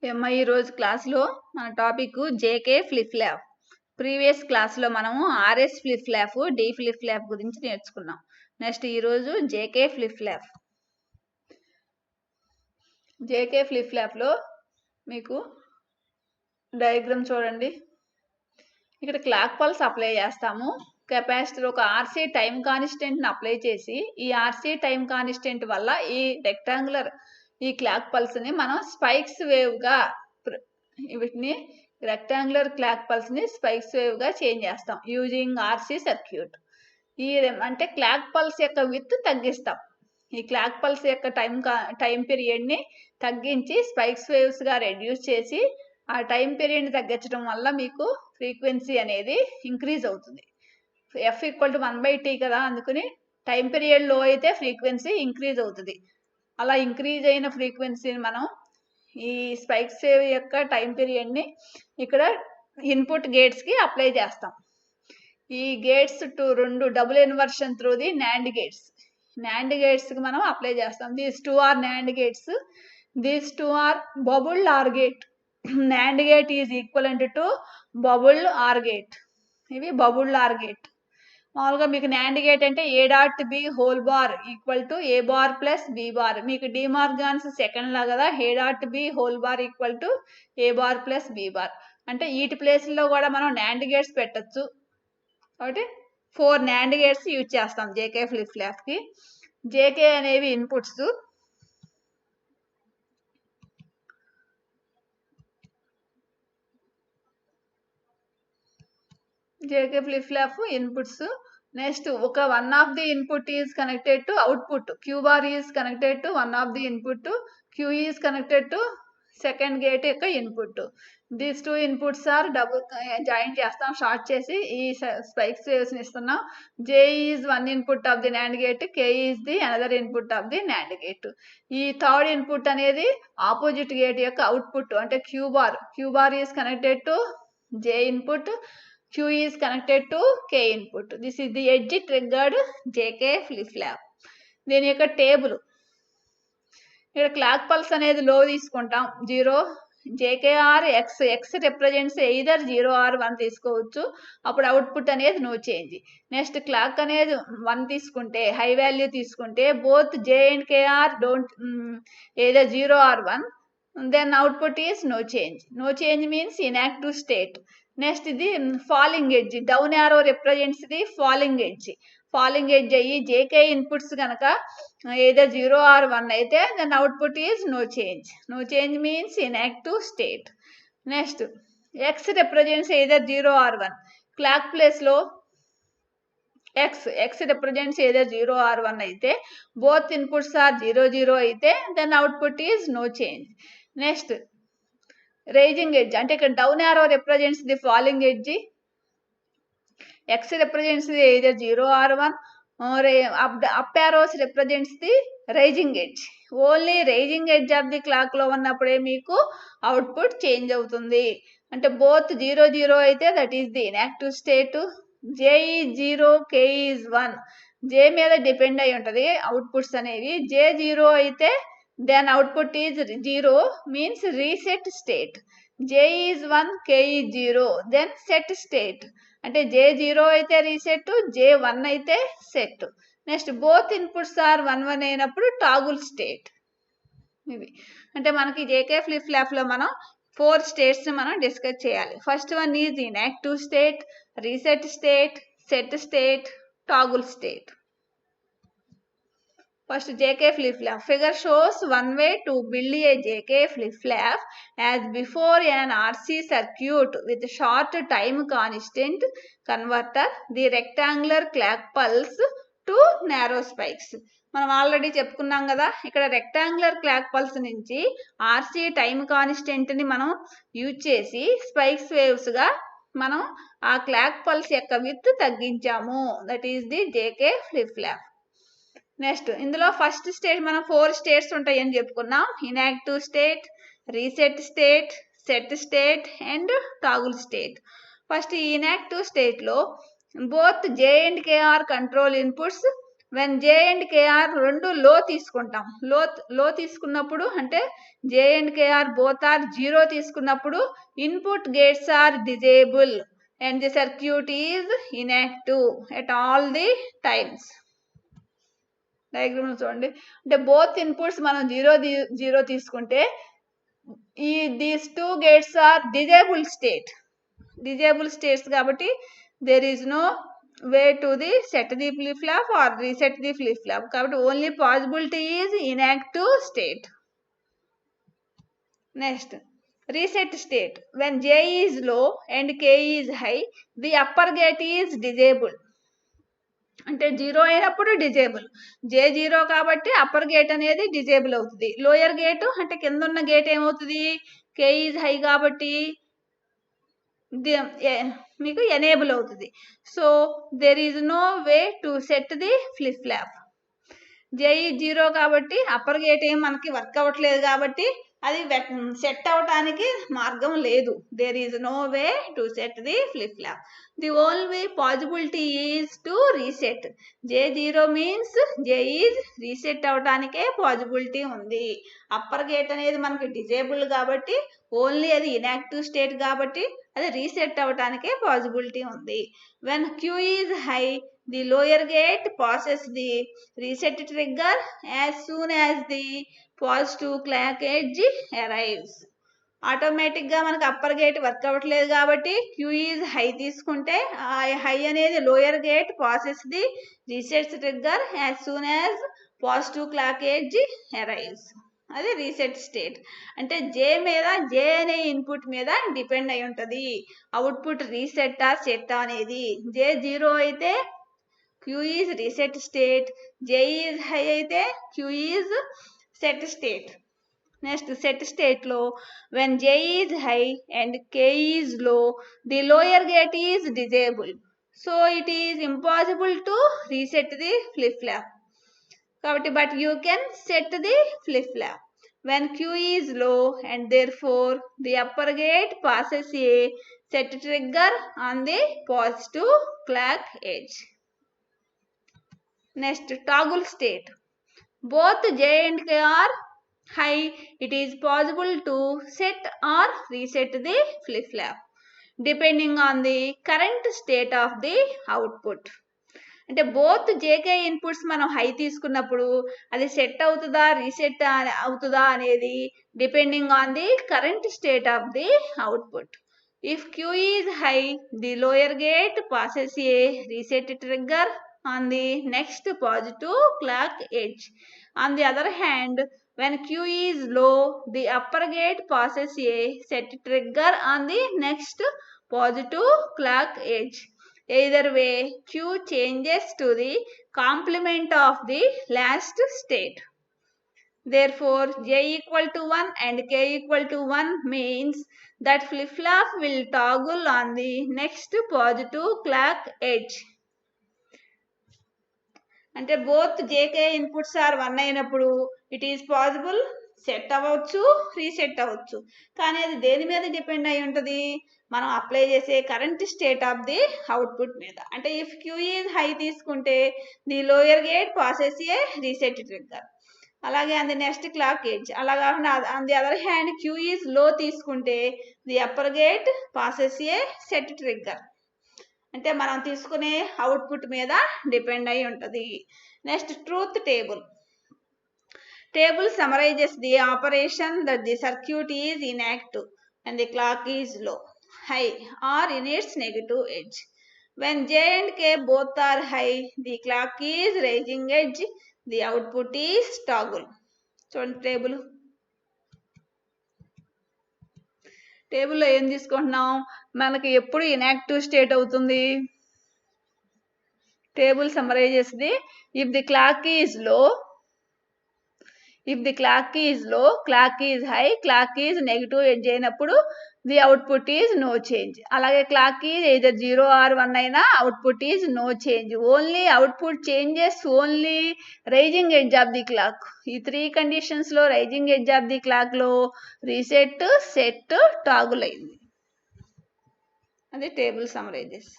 ఏమ్మా ఈరోజు క్లాస్లో మన topic JK flip flop. Previous క్లాస్లో మనము RS flip flop, D flip flop గురించి నేర్చుకున్నాం. నెక్స్ట్ ఈరోజు JK flip flop. JK flip ఫ్లాప్లో మీకు డయాగ్రామ్ చూడండి. ఇక్కడ క్లాక్ పల్స్ అప్లై చేస్తాము. కెపాసిటర్ ఒక ఆర్సీ టైం కాన్స్టెంట్ని అప్లై చేసి ఈ ఆర్సీ టైం కాన్స్టెంట్ వల్ల ఈ రెక్టాంగులర్ ఈ క్లాక్ పల్స్ని మనం స్పైక్స్ వేవ్గా వీటిని రెక్టాంగులర్ క్లాక్ పల్స్ని స్పైక్స్ వేవ్గా చేంజ్ చేస్తాం యూజింగ్ ఆర్సీ సర్క్యూట్. ఈ అంటే క్లాక్ పల్స్ యొక్క విత్ తగ్గిస్తాం. ఈ క్లాక్ పల్స్ యొక్క టైం పీరియడ్ని తగ్గించి స్పైక్స్ వేవ్స్గా రెడ్యూస్ చేసి ఆ టైం పీరియడ్ని తగ్గించడం వల్ల మీకు ఫ్రీక్వెన్సీ అనేది ఇంక్రీజ్ అవుతుంది. ఎఫ్ ఈక్వల్ టు 1/t కదా, అందుకని టైం పీరియడ్ లో అయితే ఫ్రీక్వెన్సీ ఇంక్రీజ్ అవుతుంది. అలా ఇంక్రీజ్ అయిన ఫ్రీక్వెన్సీని మనం ఈ స్పైక్స్ వేవ్ యొక్క టైం పీరియడ్ని ఇక్కడ ఇన్పుట్ గేట్స్కి అప్లై చేస్తాం. ఈ గేట్స్ రెండు double inversion through the NAND గేట్స్కి మనం అప్లై చేస్తాం. These two are NAND gates, these two are bubble OR gate. NAND gate is equivalent to bubble OR gate. ఇవి బబుల్ ఆర్ గేట్. మామూలుగా మీకు నాండ్ గేట్ అంటే A dot B whole bar equal to A bar plus B bar. మీకు De Morgan's second లా కదా, A dot B whole bar equal to A bar plus B bar. అంటే వీటి ప్లేస్లో కూడా మనం నాండ్ గేట్స్ పెట్టచ్చు. కాబట్టి 4 నాండ్ గేట్స్ యూజ్ చేస్తాం జేకే ఫ్లిప్ ఫ్లాప్కి. జేకే అనేవి inputs, JK flip flop inputs. Next ఒక one of the input is connected to output. Q bar is connected to one of the input, Q is connected to second gate యొక్క input. These two inputs are double join చేస్తాం, short చేసి ఈ spikes వేవ్స్ని ఇస్తున్నాం. J is one input of the NAND gate, K is the another input of the NAND gate. ఈ third input అనేది opposite gate యొక్క output అంటే queue bar is connected to J input, Q is connected to K input. This is the edge triggered JK flip flop. దీని యొక్క table ఇక్కడ clock pulse అనేది లో తీసుకుంటాం 0. JKR X represents either 0 or 1 తీసుకోవచ్చు. అప్పుడు అవుట్పుట్ అనేది నో చేంజ్. నెక్స్ట్ క్లాక్ అనేది 1 తీసుకుంటే, హై వాల్యూ తీసుకుంటే both J and K are don't either 0 or 1. Then output is no change. No change means inactive state. Next ఇది falling edge, down arrow represents the falling edge అయ్యి JK inputs కనుక either 0 or 1 అయితే then output is no change means inactive state. Next X represents either 0 or 1. Clock ప్లేస్లో X represents either 0 or 1 అయితే, both inputs are 0 అయితే then output is no change. Next rising edge అంటే ఇక్కడ down arrow represents the falling edge, X represents the either 0 or 1, up arrows represents the rising edge. Only rising edge of the clock లో ఉన్నప్పుడే మీకు output change అవుతుంది. అంటే both 0 అయితే that is the inactive state. J is 0, K is 1. జే మీద depend అయి ఉంటుంది outputs అనేవి. జే 0 అయితే then output is 0 means reset state. J is 1, K is 0, then set state. అంటే J 0 అయితే రీసెట్, J 1 అయితే set. Next both inputs are 1 అయినప్పుడు toggle state. ఇవి అంటే మనకి జేకే ఫ్లిప్ ఫ్లాప్ లో మనం 4 స్టేట్స్ మనం డిస్కస్ చేయాలి. First one is inactive state, reset state, set state, toggle state. First JK flip flop. Figure shows one way to build a JK flip flop as before an RC circuit with short time constant converter the rectangular clock pulse to narrow spikes. మనం already చెప్పుకున్నాం కదా, ఇక్కడ rectangular clock pulse నుంచి RC time కాన్స్టెంట్ని మనం use చేసి spikes వేవ్స్గా మనం ఆ క్లాక్ పల్స్ యొక్క విత్ తగ్గించాము. That is the JK flip flop. Next ఇందులో ఫస్ట్ స్టేట్ మనం 4 స్టేట్స్ ఉంటాయని చెప్పుకున్నాం. Inactive state, reset state, set state and toggle state. First ఈ ఇన్యాక్టివ్ స్టేట్లో both J and K are control inputs when J and K are రెండు low తీసుకుంటాం. లో తీసుకున్నప్పుడు అంటే J and K are both are 0 తీసుకున్నప్పుడు input gates are disable and the circuit is inactive at all the times. Diagram చూడండి. అంటే both inputs మనం 0 తీసుకుంటే these 2 gates are disable states కాబట్టి there is no way to the set the flip flop or reset the flip flop. కాబట్టి only possibility is inactive state. Next, reset state. When J is low and K is high, the upper gate is disabled. అంటే 0 అయినప్పుడు disable. J0 కాబట్టి upper gate అనేది disable అవుతుంది. Lower gate అంటే కింద ఉన్న gate ఏమవుతుంది? K is high కాబట్టి మీకు ఎనేబుల్ అవుతుంది. So there is no way to set the flip flop. జేఈ 0 కాబట్టి అప్పర్ గేట్ ఏం మనకి వర్క్ అవ్వట్లేదు కాబట్టి అది సెట్ అవటానికి మార్గం లేదు. There is no way to set the flip flop. The only possibility is to reset. J0 means J is reset అవటానికే పాసిబిలిటీ ఉంది. అప్పర్ గేట్ అనేది మనకి డిజేబుల్ కాబట్టి ఓన్లీ అది ఇన్యాక్టివ్ స్టేట్ కాబట్టి అది రీసెట్ అవటానికే పాసిబిలిటీ ఉంది. When Q is high the lower gate passes the reset trigger as soon as the positive clock edge arrives. ఆటోమేటిక్గా మనకు అప్పర్ గేట్ వర్క్ అవ్వట్లేదు కాబట్టి క్యూ ఈజ్ హై తీసుకుంటే ఆ హై అనేది lower gate passes the reset trigger as soon as positive clock edge arrives. అది reset state. అంటే జే అనే ఇన్పుట్ మీద డిపెండ్ అయి ఉంటుంది అవుట్పుట్ రీసెట్ సెట్ అనేది. J0 అయితే Q is reset state, J is high అయితే Q is set state. Next set స్టేట్లో when J is high and K is low the lower gate is disable. So it is impossible to reset the flip flop. కాబట్టి but you can set the flip flop when Q is low and therefore the upper gate passes a set trigger on the positive clock edge. Next, toggle state. Both J and K are high. It is possible to set or reset the flip flop depending on the current state of the output. అంటే both JK inputs మనం high తీసుకున్నప్పుడు అది set అవుతుందా reset అవుతుందా అనేది depending on the current state of the output. If Q is high the lower gate passes a reset trigger on the next positive clock edge. On the other hand when Q is low the upper gate passes a set trigger on the next positive clock edge. Either way, Q changes to the complement of the last state. Therefore, J equal to 1 and K equal to 1 means that flip-flop will toggle on the next positive clock edge. అంటే both JK inputs are 1 అయినప్పుడు it is possible set అవ్వచ్చు reset అవ్వచ్చు. కానీ అది దేని మీద depend అయి ఉంటుంది? మనం అప్లై చేసే current state of the output మీద. అంటే ఇఫ్ క్యూ ఈజ్ హై తీసుకుంటే the lower gate passes a reset trigger. అలాగే on the next clock edge. అలా కాకుండా on the other hand Q is low తీసుకుంటే the upper gate passes a set trigger. అంటే మనం తీసుకునే అవుట్పుట్ మీద depend అయి ఉంటుంది. Next truth table. Table summarizes the operation that the circuit is inactive and the clock is low, high or in its negative edge. When J and K both are high, the clock is rising edge, the output is toggle. చూడండి టేబుల్లో ఏం తీసుకుంటున్నాం? మనకి ఎప్పుడు inactive state అవుతుంది? Table summarises the if the clock is low, clock is high, clock is negative edge అయినప్పుడు the output is no change. అలాగే clock is either 0 or 1 అయినా output is no change. Only output changes only rising edge of the clock. ఈ 3 కండిషన్స్లో rising edge of the క్లాక్లో reset set toggle అయింది. అది table summarises.